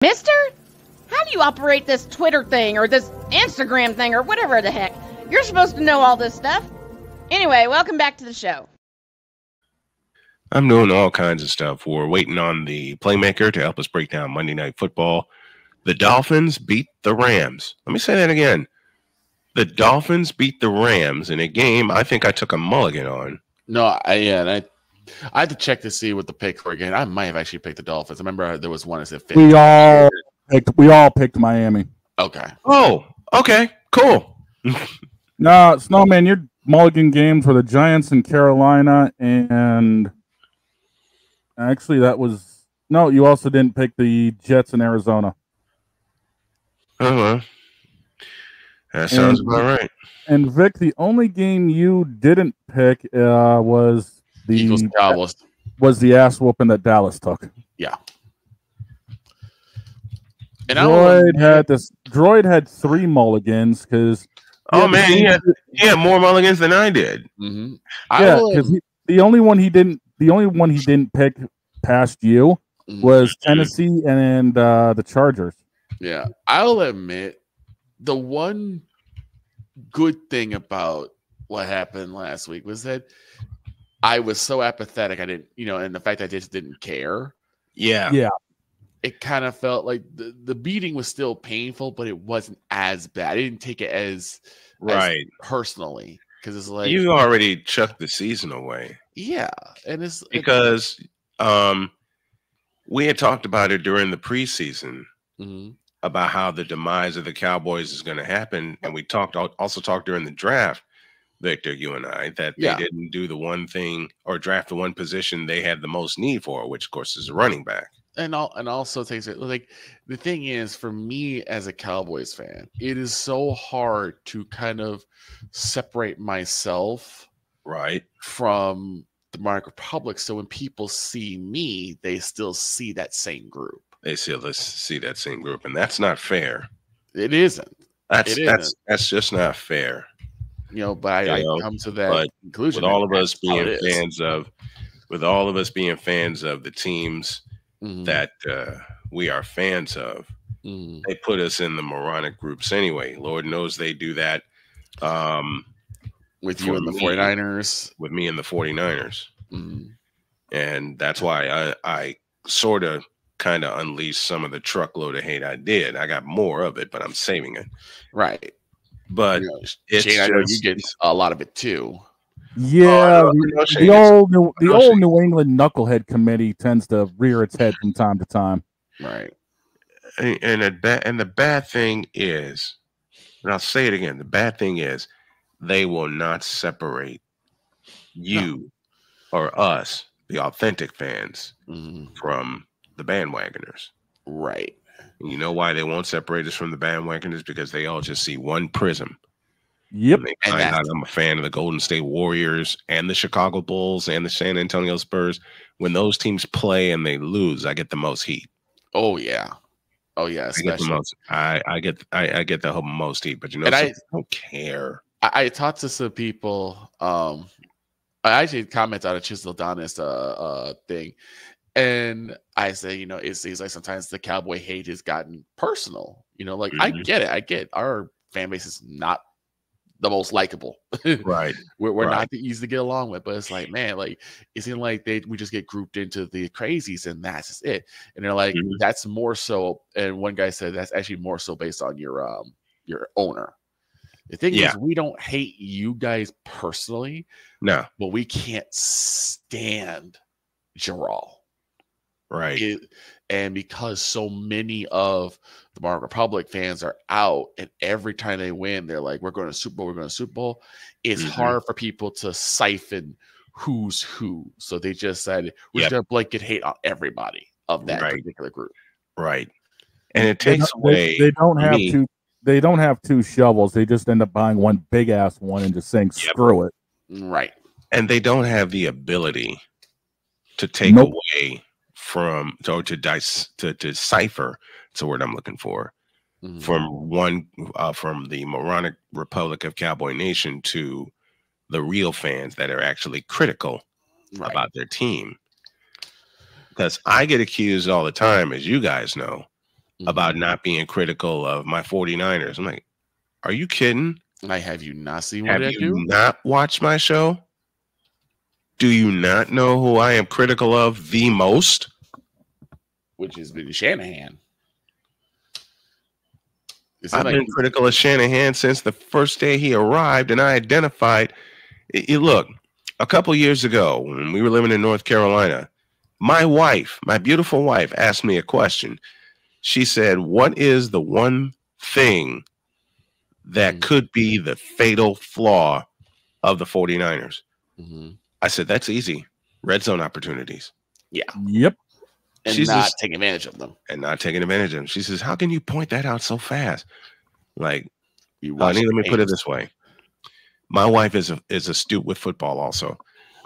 Mister, how do you operate this Twitter thing or this Instagram thing or whatever the heck? You're supposed to know all this stuff. Anyway, welcome back to the show. I'm doing all kinds of stuff. We're waiting on the Playmaker to help us break down Monday Night Football. The Dolphins beat the Rams. Let me say that again. The Dolphins beat the Rams in a game I think I took a mulligan on. No, I had to check to see what the picks were again. I might have actually picked the Dolphins. I remember there was one that said 50. We all picked Miami. Okay. Oh, okay, cool. No, Snowman, your mulligan games were the Giants in Carolina, and actually you also didn't pick the Jets in Arizona. That sounds about right. And Vic, the only game you didn't pick was the Eagles and Cowboys. Was the ass whooping that Dallas took. Yeah. And Droid had 3 mulligans because. Oh man, he had more mulligans than I did. Mm-hmm. Yeah, because the only one he didn't pick past you was Tennessee and the Chargers. Yeah, I'll admit the one good thing about what happened last week was that I was so apathetic. I didn't, and the fact I just didn't care. Yeah. It kind of felt like the beating was still painful, but it wasn't as bad. I didn't take it as personally because it's like you already chucked the season away. Yeah, and it's because we had talked about it during the preseason about how the demise of the Cowboys is going to happen, and we also talked during the draft, Victor, you and I, that they didn't do the one thing or draft the one position they had the most need for, which of course is a running back. And also takes it like the thing is for me as a Cowboys fan, it is so hard to kind of separate myself from the Monarch Republic. So when people see me, they still see that same group. They still see that same group, and that's not fair. It isn't. That's just not fair. But I come to that conclusion. With all of us being fans of the teams that we are fans of, they put us in the moronic groups anyway. Lord knows they do that with you and the 49ers. With me and the 49ers. And that's why I sort of kind of unleashed some of the truckload of hate I did. I got more of it, but I'm saving it. Right. But Shane, I know you get a lot of it too. Yeah, the old New England knucklehead committee tends to rear its head from time to time. Right. And the bad thing is, and I'll say it again, the bad thing is they will not separate you or us, the authentic fans, from the bandwagoners. Right. And you know why they won't separate us from the bandwagoners? Because they all just see one prism. Yep. And they find out I'm a fan of the Golden State Warriors and the Chicago Bulls and the San Antonio Spurs. When those teams play and they lose, I get the most heat. Oh yeah. Especially I get the most heat, but I don't care. I talked to some people. I actually commented on a Chisel Donis thing, and I say, it seems like sometimes the Cowboy hate has gotten personal. I get it. I get our fan base is not the most likable. Right. We're not the easy to get along with, but it's like, man, like it seems like we just get grouped into the crazies and that's just it. And they're like, that's more so. And one guy said that's actually more so based on your owner. The thing is, we don't hate you guys personally. No. But we can't stand Jarrell. Right. And because so many of the Monarch Republic fans are out, and every time they win, they're like, we're going to Super Bowl. It's hard for people to siphon who's who. So they just said, we're just going to blanket hate on everybody of that particular group. Right. And it takes away. They don't have 2 shovels. They just end up buying one big ass one and just saying, screw it. Right. And they don't have the ability to take away from or to decipher. It's the word I'm looking for. From the moronic Republic of Cowboy Nation to the real fans that are actually critical about their team. Because I get accused all the time, as you guys know, about not being critical of my 49ers. I'm like, are you kidding? Like, have you not seen what I do? Have you not watched my show? Do you not know who I am critical of the most? Which has been Shanahan. I've been critical of Shanahan since the first day he arrived, and I identified. Look, a couple years ago when we were living in North Carolina, my wife, my beautiful wife, asked me a question. She said, what is the one thing that could be the fatal flaw of the 49ers? I said, that's easy. Red zone opportunities. Yeah. Yep. And she's not taking advantage of them. And not taking advantage of them. She says, how can you point that out so fast? Like, honey, let me put it this way. My wife is astute with football also.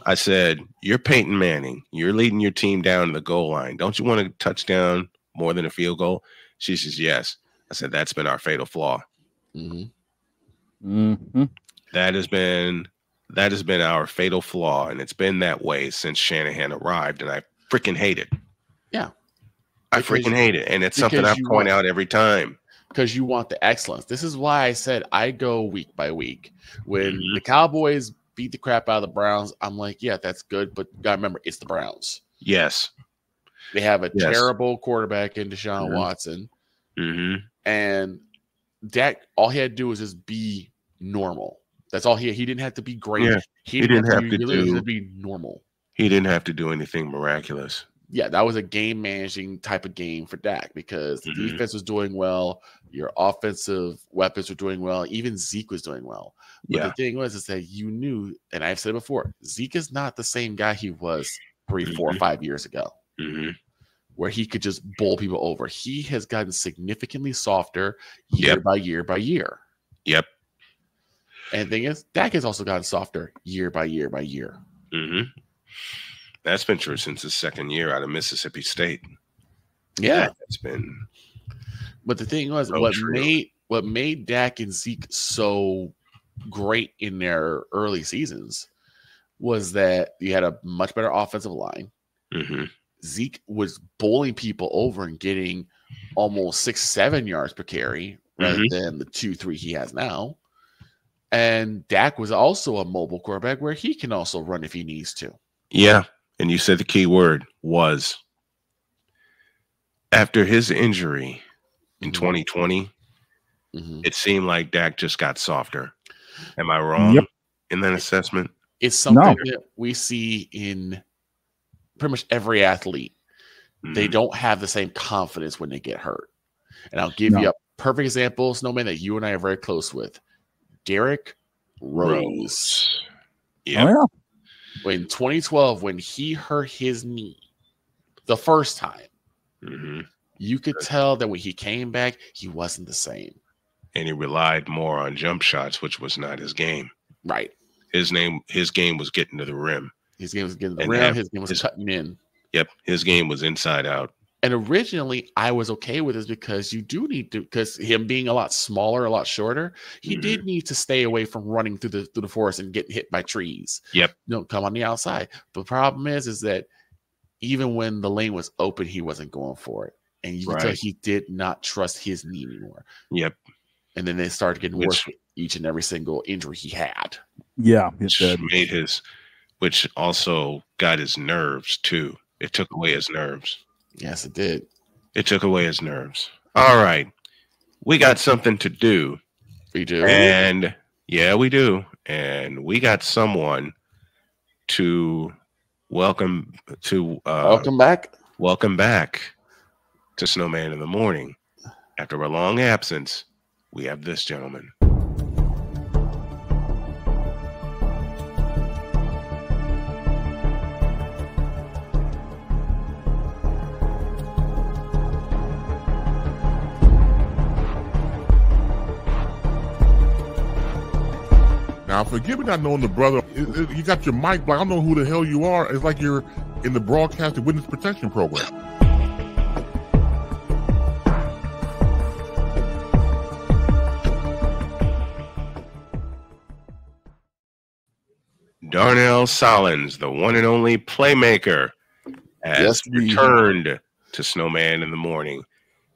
I said, you're Peyton Manning. You're leading your team down to the goal line. Don't you want a touchdown more than a field goal? She says, yes. I said, that's been our fatal flaw. That has been our fatal flaw, and it's been that way since Shanahan arrived, and I freaking hate it. Yeah. I freaking hate it, and it's something I point out every time. Because you want the excellence. This is why I said I go week by week. When the Cowboys beat the crap out of the Browns, I'm like, yeah, that's good, but you gotta remember, it's the Browns. Yes. They have a terrible quarterback in Deshaun Watson. And Dak, all he had to do was just be normal. That's all he didn't have to be great. Yeah. He didn't have to be normal. He didn't have to do anything miraculous. Yeah, that was a game managing type of game for Dak because the defense was doing well. Your offensive weapons were doing well. Even Zeke was doing well. But the thing was is that you knew, and I've said it before, Zeke is not the same guy he was 3, 4, 5 years ago, where he could just bowl people over. He has gotten significantly softer year by year by year. Yep. And the thing is, Dak has also gotten softer year by year by year. That's been true since his second year out of Mississippi State. Yeah. It's been. But the thing was, what made Dak and Zeke so great in their early seasons was that you had a much better offensive line. Zeke was bowling people over and getting almost 6-7 yards per carry rather than the 2-3 he has now. And Dak was also a mobile quarterback where he can also run if he needs to. Yeah. And you said the key word was. After his injury in 2020, it seemed like Dak just got softer. Am I wrong in that assessment? It's something that we see in pretty much every athlete. They don't have the same confidence when they get hurt. And I'll give you a perfect example, Snowman, that you and I are very close with. Derrick Rose. Yeah. Oh, In 2012, when he hurt his knee the first time, you could tell that when he came back, he wasn't the same. And he relied more on jump shots, which was not his game. Right. His game was getting to the rim. His game was getting to the rim. His game was cutting in. Yep. His game was inside out. And originally, I was okay with this because you do need to, because him being a lot smaller, a lot shorter, he did need to stay away from running through the forest and getting hit by trees. Yep. Come on the outside. But the problem is that even when the lane was open, he wasn't going for it. And you could tell he did not trust his knee anymore. Yep. And then they started getting worse with each and every single injury he had. Yeah, it did. Which also got his nerves too. It took away his nerves. Yes, it did. It took away his nerves. All right. We got something to do. We do. And yeah, we do. And we got someone to welcome back. Welcome back to Snowman in the Morning. After a long absence, we have this gentleman. Now, forgive me not knowing the brother. You got your mic, but I don't know who the hell you are. It's like you're in the broadcasting witness protection program. Darnell Sollins, the one and only Playmaker, has returned to Snowman in the Morning.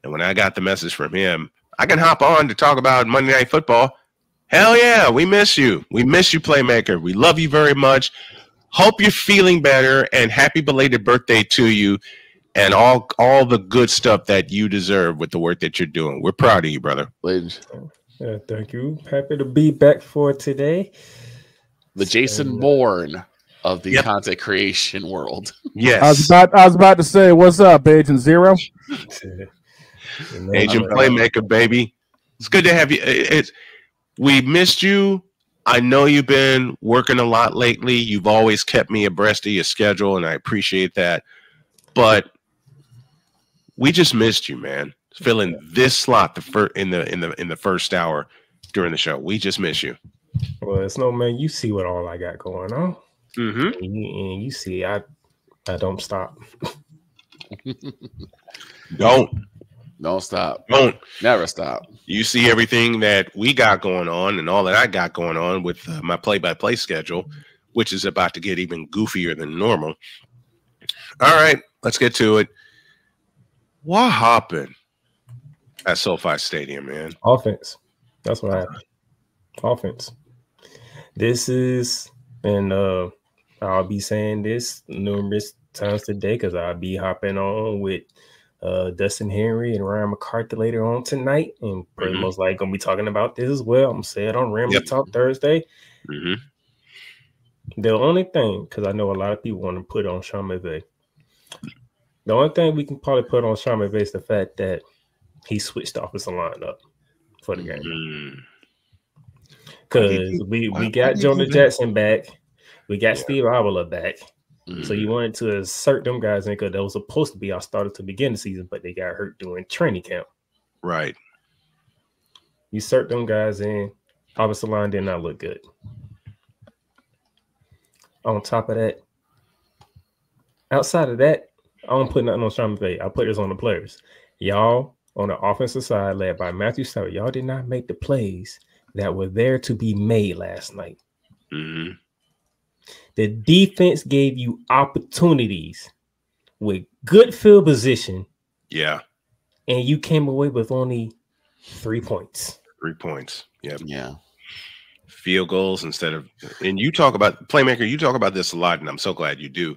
And when I got the message from him, I can hop on to talk about Monday Night Football. Hell yeah, we miss you. We miss you, Playmaker. We love you very much. Hope you're feeling better, and happy belated birthday to you, and all the good stuff that you deserve with the work that you're doing. We're proud of you, brother. Thank you. Happy to be back for today. The Jason Bourne of the content creation world. Yes. I was about to say, what's up, Agent Zero? Agent Playmaker, baby. It's good to have you. We missed you. I know you've been working a lot lately. You've always kept me abreast of your schedule, and I appreciate that. But we just missed you, man. Filling this slot in the first hour during the show. We just miss you. Well, it's no, man. You see what all I got going on, mm-hmm. and you see I don't stop. Don't stop. Don't. Never stop. You see everything that we got going on and all that I got going on with my play-by-play schedule, which is about to get even goofier than normal. All right, let's get to it. What happened at SoFi Stadium, man? Offense. That's what happened. Offense. This is, and I'll be saying this numerous times today because I'll be hopping on with Dustin Henry and Ryan McCarthy later on tonight, and pretty most likely gonna be talking about this as well. I'm saying on Ramsey Talk Thursday. The only thing, because I know a lot of people want to put on Sean McVay, the only thing we can probably put on Sean McVay is the fact that he switched the offensive line up for the game. Because we got Jonah Jackson back, we got Steve Avila back. So you wanted to assert them guys in because that was supposed to be our starter to begin the season, but they got hurt during training camp. Right. You insert them guys in. Offensive line did not look good. On top of that, outside of that, I don't put nothing on Sean McVay. I put this on the players. Y'all on the offensive side, led by Matthew Stafford, y'all did not make the plays that were there to be made last night. The defense gave you opportunities with good field position. Yeah. And you came away with only 3 points. 3 points. Yep. Yeah. Field goals instead of, and you talk about, Playmaker, you talk about this a lot, and I'm so glad you do.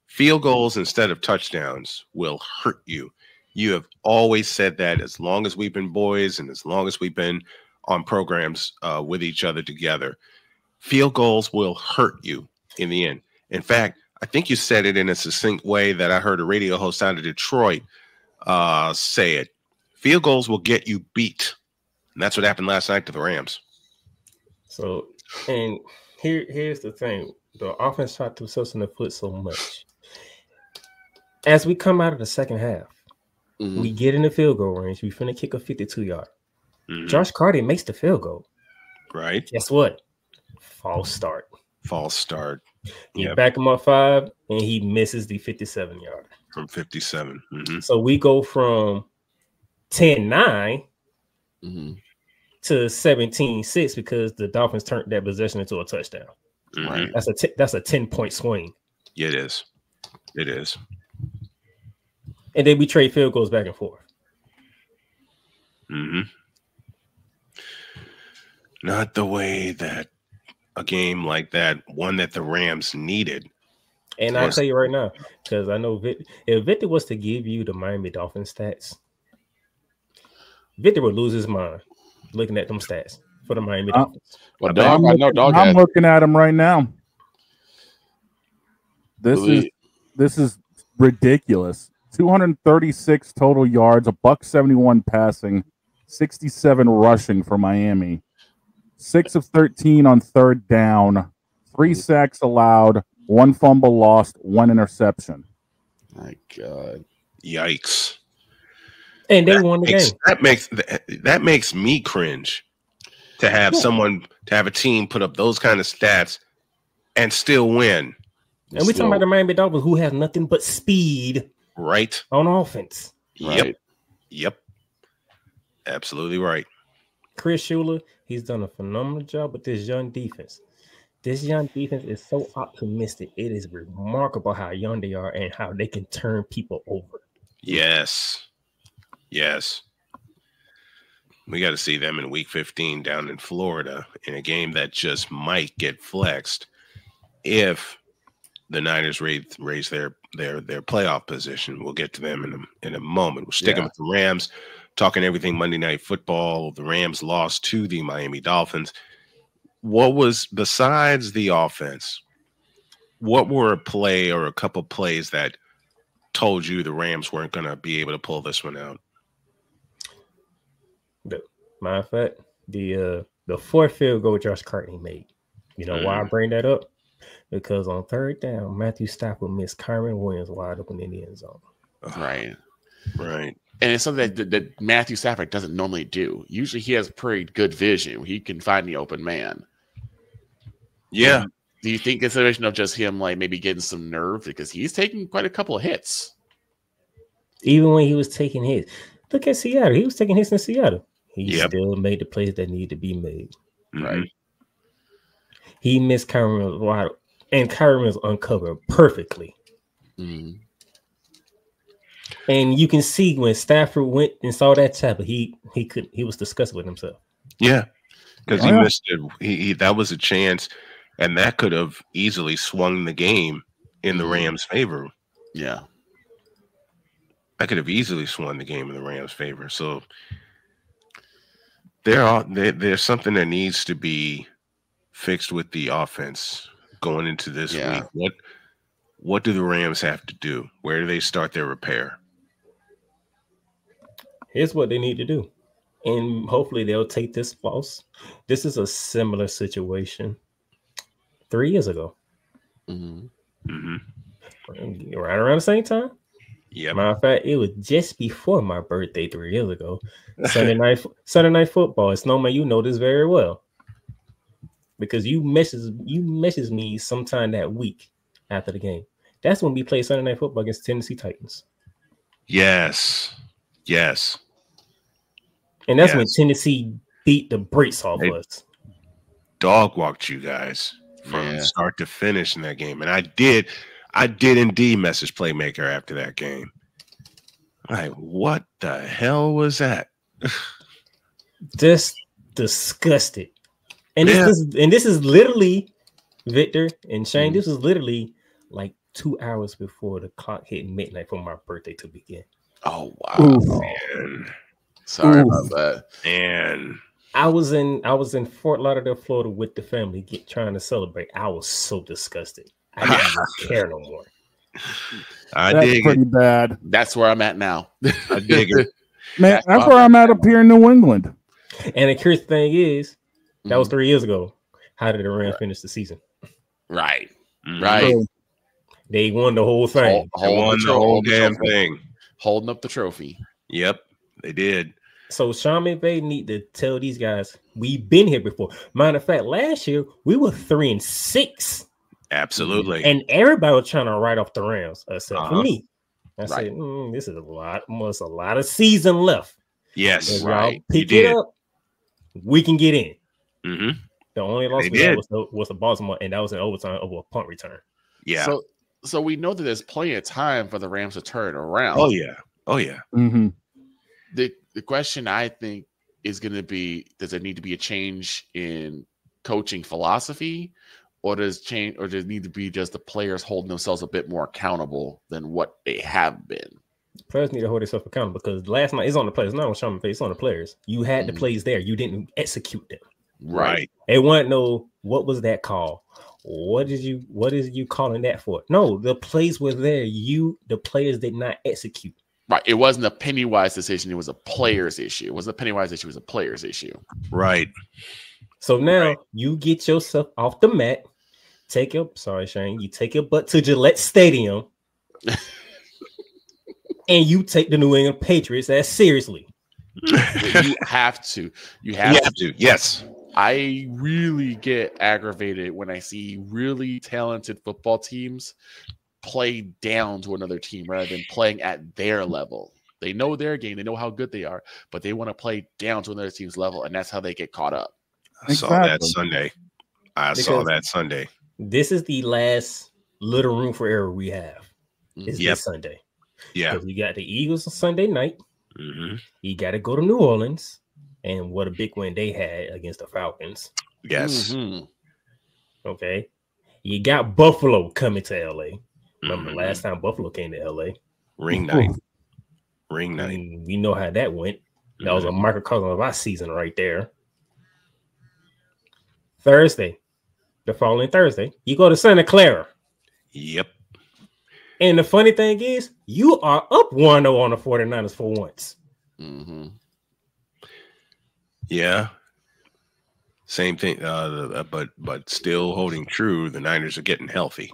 Field goals instead of touchdowns will hurt you. You have always said that as long as we've been boys and as long as we've been on programs with each other together. Field goals will hurt you in the end. In fact, I think you said it in a succinct way that I heard a radio host out of Detroit say it. Field goals will get you beat. And that's what happened last night to the Rams. So, and here's the thing. The offense shot themselves in the foot so much. As we come out of the second half, we get in the field goal range. We finna kick a 52-yard. Josh Carty makes the field goal. Right. Guess what? False start. You back him up 5, and he misses the 57-yard. From 57. So we go from 10-9 to 17-6 because the Dolphins turned that possession into a touchdown. Right. That's a 10-point swing. Yeah, it is. It is. And then we trade field goals back and forth. Not the way that a game like that, one that the Rams needed. And I'll tell you right now, because I know if Victor was to give you the Miami Dolphins stats, Victor would lose his mind looking at them stats for the Miami Dolphins. Well, I'm looking at them right now. This is ridiculous. 236 total yards, $171 passing, 67 rushing for Miami. 6 of 13 on third down, 3 sacks allowed, 1 fumble lost, 1 interception. My God. Yikes. And they won the game. That makes me cringe to have a team put up those kind of stats and still win. And we're talking about the Miami Dolphins who have nothing but speed on offense. Yep. Absolutely right. Chris Schuler, he's done a phenomenal job with this young defense. This young defense is so optimistic. It is remarkable how young they are and how they can turn people over. Yes. Yes. We got to see them in week 15 down in Florida in a game that just might get flexed if the Niners raise their playoff position. We'll get to them in a moment. We're sticking with the Rams, talking everything Monday Night Football. The Rams lost to the Miami Dolphins. What was, besides the offense, what were a play or a couple plays that told you the Rams weren't going to be able to pull this one out? Matter of fact, the fourth field goal Josh Cartney made. You know why I bring that up? Because on third down, Matthew Stafford missed Kyron Williams wide open in the end zone. Right. Right. And it's something that Matthew Stafford doesn't normally do. Usually he has pretty good vision. He can find the open man. Yeah. Do you think consideration of just him like maybe getting some nerve because he's taking quite a couple of hits? Even when he was taking hits. Look at Seattle. He was taking hits in Seattle. He still made the plays that need to be made. Right. He missed Kyron Williams wide, and Kyron was uncovered perfectly. Mm-hmm. And you can see when Stafford went and saw that tackle, he was disgusted with himself. Yeah, because he missed it. He that was a chance, and that could have easily swung the game in the Rams' favor. Yeah, that could have easily swung the game in the Rams' favor. So there's something that needs to be fixed with the offense going into this week. What do the Rams have to do? Where do they start their repair? Here's what they need to do. And hopefully they'll take this loss. This is a similar situation 3 years ago. Mm-hmm. Right around the same time. Yeah. Matter of fact, it was just before my birthday 3 years ago. Sunday night football. Snowman, you know this very well. Because you messaged me sometime that week after the game. That's when we played Sunday Night Football against Tennessee Titans. Yes. And that's when Tennessee beat the brakes off us. Dog walked you guys from start to finish in that game. And I did indeed message Playmaker after that game. Like, what the hell was that? Just disgusted. And this is literally, Victor and Shane, this was literally like 2 hours before the clock hit midnight for my birthday to begin. Oh wow. Man. Sorry about that. And I was in Fort Lauderdale, Florida with the family trying to celebrate. I was so disgusted. I didn't even care no more. That's pretty bad. That's where I'm at now. I dig it. Man, that's where I'm at up here in New England. And the curious thing is, that was 3 years ago. How did the Rams finish the season? Right. Right. They won the whole thing. They won the whole damn thing. Holding up the trophy. Yep, they did. So Sean McVay need to tell these guys, we've been here before. Matter of fact, last year we were 3-6. Absolutely. And everybody was trying to write off the Rams, except for me. I said, this is a lot of season left. Yes, right. Pick it up, we can get in. Mm-hmm. The only loss we had was the Baltimore, and that was in overtime over a punt return. Yeah. So we know that there's plenty of time for the Rams to turn around. Oh yeah. Mm-hmm. The question I think is going to be: does there need to be a change in coaching philosophy, or does there need to be just the players holding themselves a bit more accountable than what they have been? Players need to hold themselves accountable because last night it's on the players, not on Sean McVay, it's on the players. You had the plays there, you didn't execute them. Right. They want to know, what was that call? What is you calling that for? No, the plays were there. The players did not execute. Right. It wasn't a Pennywise decision. It was a player's issue. It wasn't a Pennywise issue. It was a player's issue. Right. So now you get yourself off the mat. You take your butt to Gillette Stadium and you take the New England Patriots as seriously. You have to. You have to. Yes. I really get aggravated when I see really talented football teams play down to another team rather than playing at their level. They know their game. They know how good they are, but they want to play down to another team's level, and that's how they get caught up. I saw that Sunday. This is the last little room for error we have. It's this Sunday. Yeah. We got the Eagles on Sunday night. You got to go to New Orleans, and what a big win they had against the Falcons. Yes. Okay. You got Buffalo coming to LA. Remember last time Buffalo came to LA? Ring night. We know how that went. That was a microcosm of our season right there. Thursday, the following Thursday, you go to Santa Clara. Yep. And the funny thing is, you are up 1-0 on the 49ers for once. Yeah. Same thing, but still holding true. The Niners are getting healthy.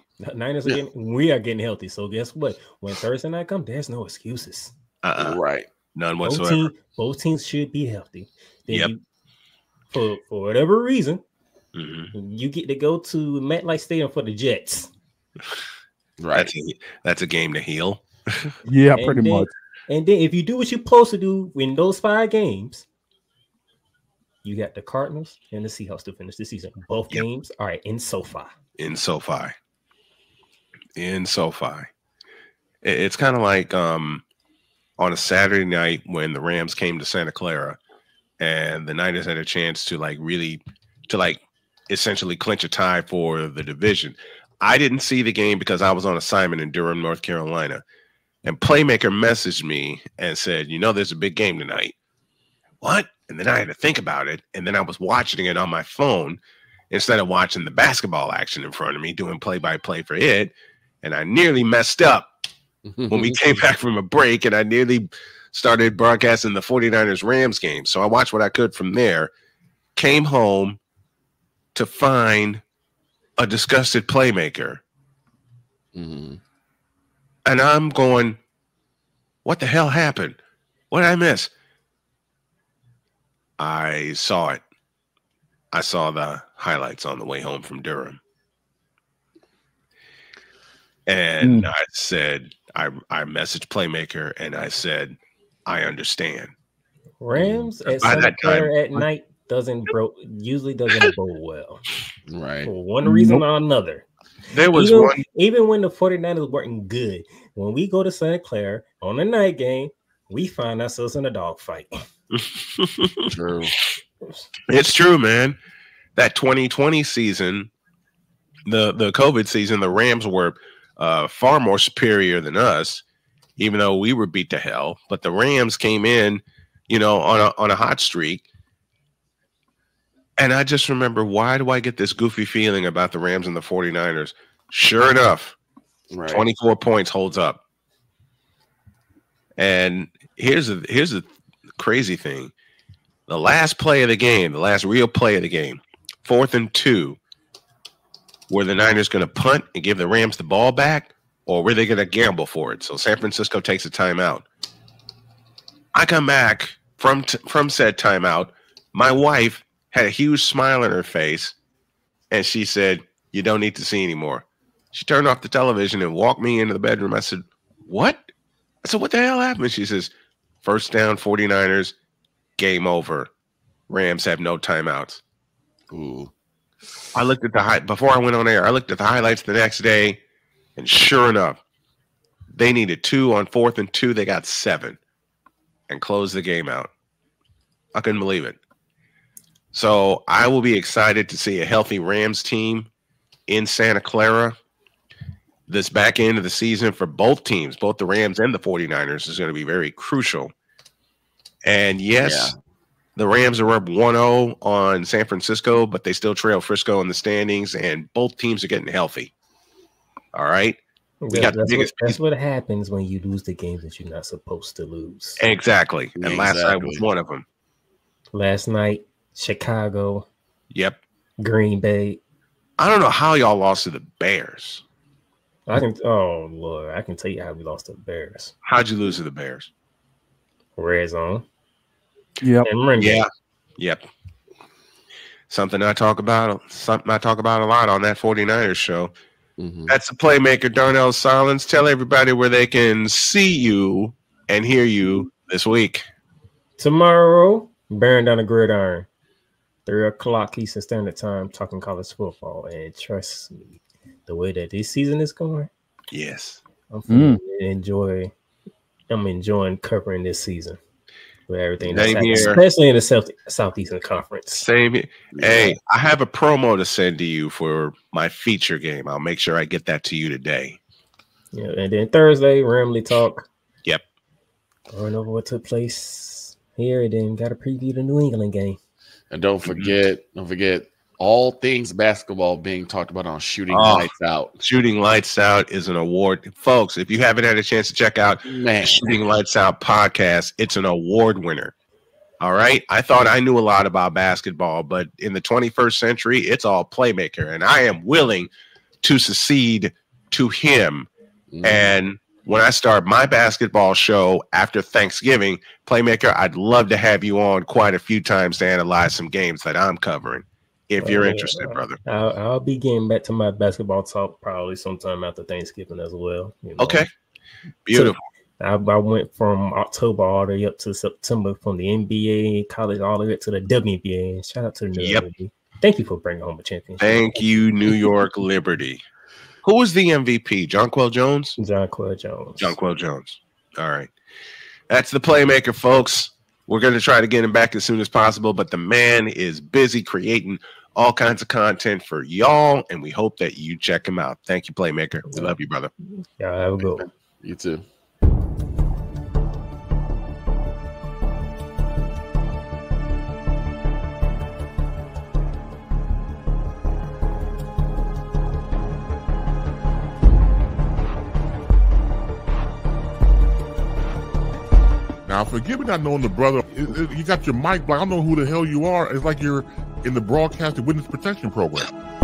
We are getting healthy. So guess what? When Thursday night comes, there's no excuses. Right. None whatsoever. Both teams should be healthy. Then for whatever reason, you get to go to MetLife Stadium for the Jets. Right. That's a game to heal. Yeah, pretty much. And then if you do what you're supposed to do in those 5 games, you got the Cardinals and the Seahawks to finish the season. Both games are in SoFi. In SoFi. It's kind of like on a Saturday night when the Rams came to Santa Clara and the Niners had a chance to essentially clinch a tie for the division. I didn't see the game because I was on assignment in Durham, North Carolina. And Playmaker messaged me and said, there's a big game tonight. What? And then I had to think about it. And then I was watching it on my phone instead of watching the basketball action in front of me, doing play-by-play for it. And I nearly messed up when we came back from a break, and I nearly started broadcasting the 49ers-Rams game. So I watched what I could from there, came home to find a disgusted Playmaker. And I'm going, what the hell happened? What did I miss? I saw it. I saw the highlights on the way home from Durham. And I said, I messaged Playmaker and I said, I understand. Rams at Santa Clara at night usually doesn't bode well. Right. For one reason or another. There was even when the 49ers weren't good, when we go to Santa Clara on a night game, we find ourselves in a dogfight. True. It's true, man. That 2020 season, the COVID season, the Rams were far more superior than us, even though we were beat to hell. But the Rams came in, on a hot streak. And I just remember, why do I get this goofy feeling about the Rams and the 49ers? Sure enough, 24 points holds up. And here's the crazy thing. The last play of the game, the last real play of the game, 4th and 2, were the Niners going to punt and give the Rams the ball back, or were they going to gamble for it? So San Francisco takes a timeout. I come back from said timeout. My wife had a huge smile on her face, and she said, "You don't need to see anymore." She turned off the television and walked me into the bedroom. I said, "What?" I said, "What the hell happened?" She says, "First down, 49ers, game over. Rams have no timeouts." Ooh. I looked at before I went on air, I looked at the highlights the next day, and sure enough, they needed 2 on 4th and 2. They got 7 and closed the game out. I couldn't believe it. So I will be excited to see a healthy Rams team in Santa Clara. This back end of the season for both teams, both the Rams and the 49ers, is going to be very crucial. And yes, the Rams are up 1-0 on San Francisco, but they still trail Frisco in the standings, and both teams are getting healthy. All right? That's what happens when you lose the games that you're not supposed to lose. Exactly. And last night was one of them. Last night, Chicago. Yep. Green Bay. I don't know how y'all lost to the Bears. Oh, Lord. I can tell you how we lost to the Bears. How'd you lose to the Bears? Red zone. Yep. Yep. Something I talk about a lot on that 49ers show. That's the Playmaker, Darnell Solins. Tell everybody where they can see you and hear you this week. Tomorrow, bearing down the gridiron, 3:00 Eastern Standard Time, talking college football. And trust me, the way that this season is going, yes, I'm enjoying covering this season. with everything Same that's here. especially in the Southeastern Conference. Same here. Hey, I have a promo to send to you for my feature game. I'll make sure I get that to you today. Yeah, and then Thursday, Ramley Talk. Yep. Going over what took place here, and then got to preview the New England game. And don't forget, all things basketball being talked about on Shooting Lights Out. Shooting Lights Out is an award. Folks, if you haven't had a chance to check out the Shooting Lights Out podcast, it's an award winner. All right. I thought I knew a lot about basketball, but in the 21st century, it's all Playmaker. And I am willing to succeed to him. And when I start my basketball show after Thanksgiving, Playmaker, I'd love to have you on quite a few times to analyze some games that I'm covering. If you're interested, brother. I'll be getting back to my basketball talk probably sometime after Thanksgiving as well. You know? Okay. Beautiful. So I went from October all the way up to September, from the NBA, college, all the way up to the WNBA. Shout out to the New York Liberty. Thank you for bringing home a championship. Thank you, New York Liberty. Who was the MVP? Jonquel Jones? Jonquel Jones. Jonquel Jones. All right. That's the Playmaker, folks. We're going to try to get him back as soon as possible, but the man is busy creating all kinds of content for y'all, and we hope that you check him out. Thank you, Playmaker. We love you, brother. Yeah, have a good one. You too. Now, forgive me not knowing the brother. You got your mic, but I don't know who the hell you are. It's like you're in the broadcasting witness protection program.